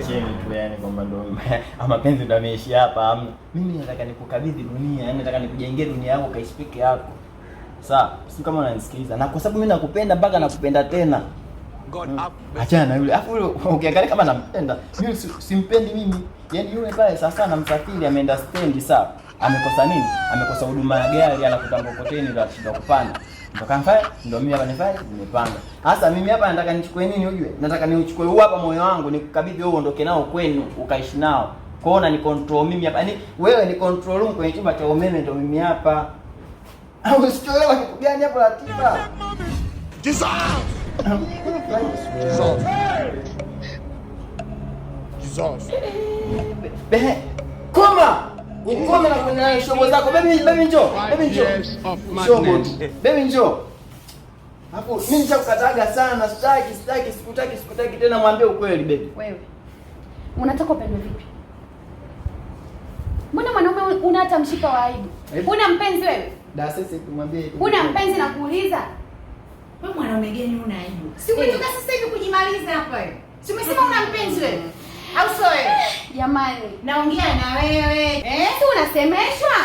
niacheni tu yani kwamba ndo mapenzi ndo yameishia hapa hamna. Mimi nataka nikukabidhi dunia, yani nataka nikujengee dunia yako kaishi peke yako. Sawa, si kama unanisikiliza. Na kwa sababu mimi nakupenda mpaka nakupenda tena. Achana na yule. Alafu yule ukiangalia kama nampenda, mimi simpendi mimi. Yaani yule pale sasa msafiri ameenda stand sawa. Amekosa nini? Amekosa huduma ya gari, anakuta mkokoteni ndio atashinda kupanda. Ndio kanifanya, ndio mimi hapa nifanye, nimepanda. Sasa mimi hapa nataka nichukue nini ujue? Nataka niuchukue huu hapa moyo wangu, nikukabidhi wewe uondoke nao kwenu, ukaishi nao. Kwaona ni control mimi hapa. Yaani wewe ni control room kwenye chumba cha umeme ndio mimi hapa. Au usichoelewa kitu gani hapo ratiba? Jesus. Koma! Ukome na kuna shobo zako. Baby njoo. Baby njoo. Hapo mimi nishakukataga sana. Sikutaki tena, mwambie ukweli baby. Wewe. Unataka upendwe vipi? Mbona mwanaume una hata mshipa wa aibu? Una mpenzi wewe? Da sasa tumwambie. Una mpenzi na kuuliza? Wewe mwanaume gani una aibu? Si umetoka sasa hivi kujimaliza hapa wewe. Si umesema una mpenzi wewe? Au sio wewe? Jamani, naongea na wewe. Si unasemeshwa?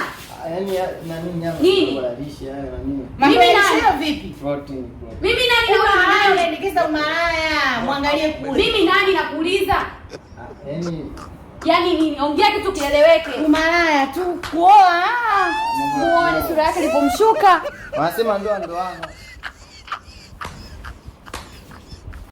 Yaani na nini nyama kulalisha haya na nini? Mimi na vipi? Protein. Mimi nani na unaendekeza umalaya? Muangalie kule. Mimi nani nakuuliza? Yaani nini? Ongea kitu kieleweke. Umalaya tu. Kuoa. Muone sura yake ilipomshuka. Wanasema ndoa.